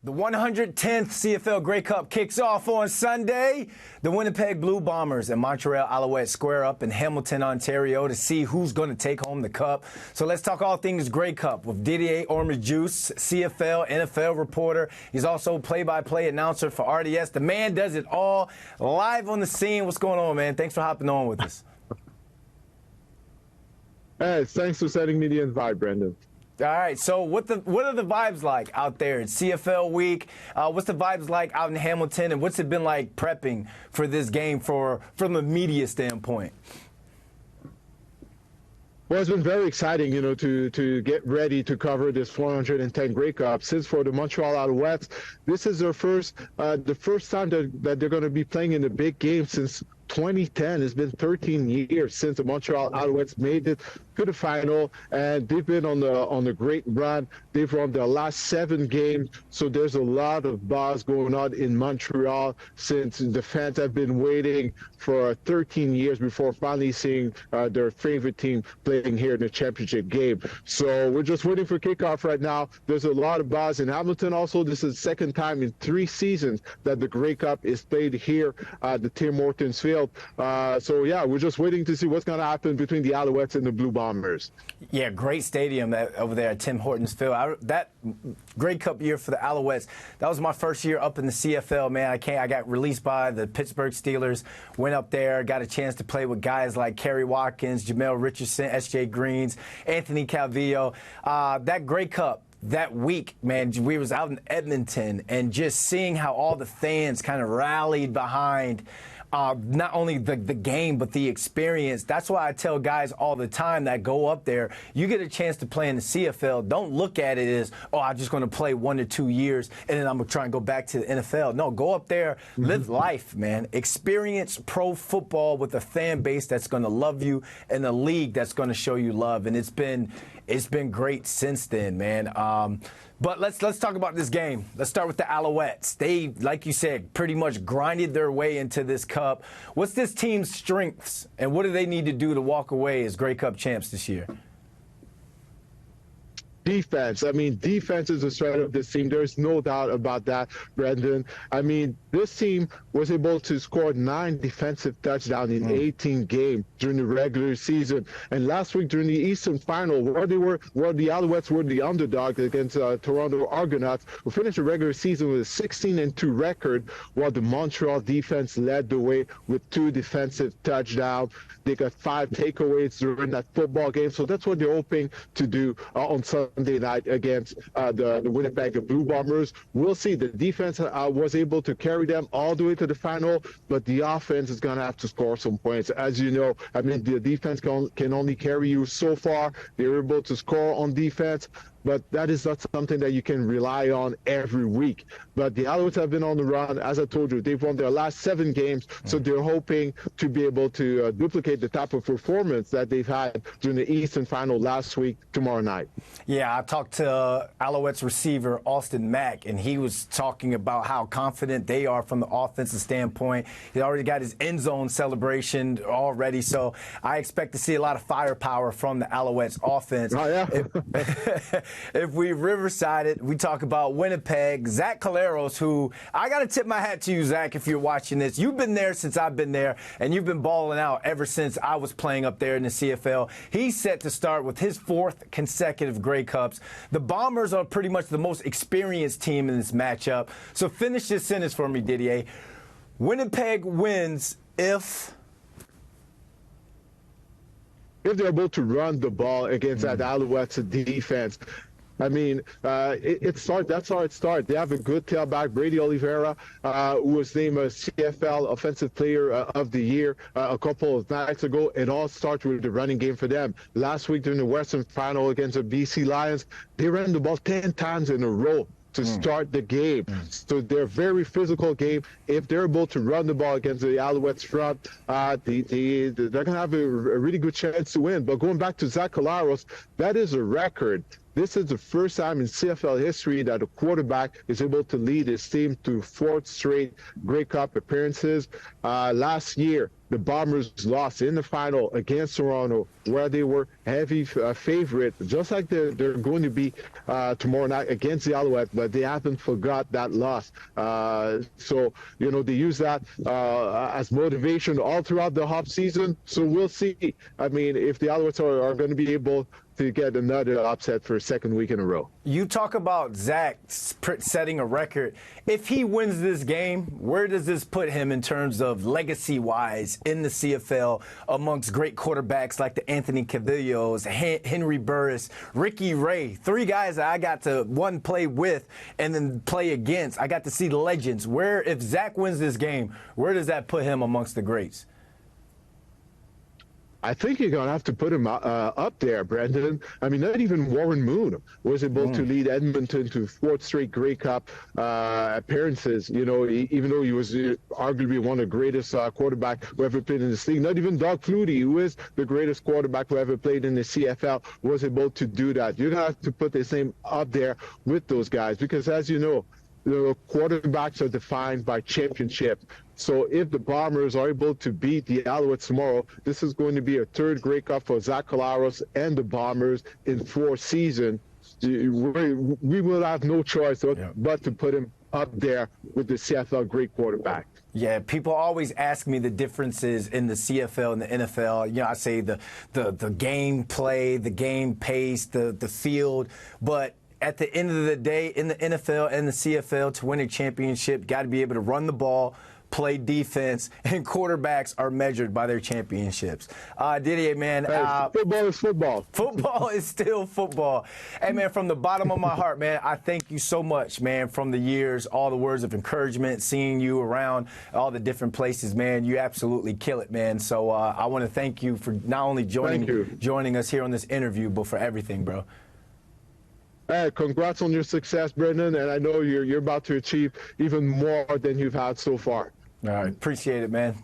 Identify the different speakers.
Speaker 1: The 110th CFL Grey Cup kicks off on Sunday. The Winnipeg Blue Bombers and Montreal Alouettes square up in Hamilton, Ontario to see who's going to take home the cup. So let's talk all things Grey Cup with Didier Orméjuste, CFL, NFL reporter. He's also play-by-play announcer for RDS. The man does it all, live on the scene. What's going on, man? Thanks for hopping on with us.
Speaker 2: Hey, thanks for setting me the invite, Brendan.
Speaker 1: All right, so what are the vibes like out there? It's CFL week. What's the vibes like out in Hamilton, and what's it been like prepping for this game from a media standpoint?
Speaker 2: Well, it's been very exciting, to get ready to cover this 110 Grey Cup. Since for the Montreal Alouettes, this is the first time that they're going to be playing in a big game since 2010. It's been 13 years since the Montreal Alouettes made it to the final, and they've been on a great run. They've won their last 7 games, so there's a lot of buzz going on in Montreal since the fans have been waiting for 13 years before finally seeing their favorite team playing here in the championship game. So we're just waiting for kickoff right now. There's a lot of buzz in Hamilton. Also, this is the second time in 3 seasons that the Grey Cup is played here at the Tim Hortons Field. So yeah, we're just waiting to see what's going to happen between the Alouettes and the Blue Bombers.
Speaker 1: Yeah, great stadium over there at Tim Hortons Field. That Grey Cup year for the Alouettes, that was my first year up in the CFL, man. I got released by the Pittsburgh Steelers, went up there, got a chance to play with guys like Kerry Watkins, Jamel Richardson, S.J. Greens, Anthony Calvillo. That Grey Cup, that week, man, we was out in Edmonton, and just seeing how all the fans kind of rallied behind not only the game, but the experience. That's why I tell guys all the time that go up there, you get a chance to play in the CFL. Don't look at it as, oh, I'm just going to play 1 to 2 years, and then I'm going to try and go back to the NFL. No, go up there, live life, man. Experience pro football with a fan base that's going to love you and a league that's going to show you love. And it's been great since then, man. But let's talk about this game. Let's start with the Alouettes. They, like you said, pretty much grinded their way into this cup. What's this team's strengths, and what do they need to do to walk away as Grey Cup champs this year?
Speaker 2: Defense. I mean, defense is the strength of this team. There's no doubt about that, Brendan. I mean, this team was able to score 9 defensive touchdowns in 18 games during the regular season. And last week during the Eastern Final, where the Alouettes were the underdog against Toronto Argonauts, who finished the regular season with a 16-2 record, while the Montreal defense led the way with 2 defensive touchdowns. They got 5 takeaways during that football game. So that's what they're hoping to do on Sunday night against the Winnipeg Blue Bombers. We'll see. The defense was able to carry them all the way to the final, but the offense is going to have to score some points. As you know, I mean, the defense can only carry you so far. They're able to score on defense, but that is not something that you can rely on every week. But the Alouettes have been on the run. As I told you, they've won their last 7 games, so they're hoping to be able to duplicate the type of performance that they've had during the Eastern Final last week, tomorrow night.
Speaker 1: Yeah, I talked to Alouettes receiver Austin Mack, and he was talking about how confident they are from the offensive standpoint. He already got his end zone celebration already, so I expect to see a lot of firepower from the Alouettes offense.
Speaker 2: Oh, yeah.
Speaker 1: If we Riverside it, we talk about Winnipeg. Zach Collaros, who I got to tip my hat to you, Zach, if you're watching this. You've been there since I've been there, and you've been balling out ever since I was playing up there in the CFL. He's set to start with his 4th consecutive Grey Cups. The Bombers are pretty much the most experienced team in this matchup. So finish this sentence for me, Didier. Winnipeg wins if
Speaker 2: they're able to run the ball against that Alouettes defense. I mean, that's how it starts. They have a good tailback, Brady Oliveira, who was named a CFL Offensive Player of the Year a couple of nights ago. It all starts with the running game for them. Last week during the Western Final against the BC Lions, they ran the ball 10 times in a row to start the game. So they're a very physical game. If they're able to run the ball against the Alouettes front, they're going to have a really good chance to win. But going back to Zach Collaros, that is a record. This is the first time in CFL history that a quarterback is able to lead his team to 4th straight Grey Cup appearances. Last year, the Bombers lost in the final against Toronto, where they were heavy favorite, just like they're going to be tomorrow night against the Alouettes, but they haven't forgot that loss. So, you know, they use that as motivation all throughout the off season. So we'll see. I mean, if the Alouettes are going to be able to get another upset for a second week in a row.
Speaker 1: You talk about Zach setting a record. If he wins this game, where does this put him in terms of legacy-wise in the CFL amongst great quarterbacks like the Anthony Cavillos, Henry Burris, Ricky Ray, three guys that I got to, one, play with and then play against. I got to see the legends. Where, if Zach wins this game, where does that put him amongst the greats?
Speaker 2: I think you're going to have to put him up there, Brendan. I mean, not even Warren Moon was able to lead Edmonton to 4th straight Grey Cup appearances, you know, even though he was arguably one of the greatest quarterback who ever played in this league. Not even Doug Flutie, who is the greatest quarterback who ever played in the CFL, was able to do that. You're going to have to put his name up there with those guys because, as you know, the quarterbacks are defined by championship. So if the Bombers are able to beat the Alouettes tomorrow, this is going to be a 3rd Grey Cup for Zach Collaros and the Bombers in 4 seasons. We will have no choice but to put him up there with the CFL great quarterback.
Speaker 1: Yeah, people always ask me the differences in the CFL and the NFL. You know, I say the game play, the game pace, the field, but at the end of the day, in the NFL and the CFL, to win a championship, got to be able to run the ball, play defense, and quarterbacks are measured by their championships. Didier, man.
Speaker 2: Football is football.
Speaker 1: Football is still football. Hey, man, from the bottom of my heart, man, I thank you so much, man, from the years, all the words of encouragement, seeing you around all the different places, man. You absolutely kill it, man. So I want to thank you for not only joining us here on this interview, but for everything, bro.
Speaker 2: Hey, congrats on your success, Brendan, and I know you're about to achieve even more than you've had so far.
Speaker 1: All right, appreciate it, man.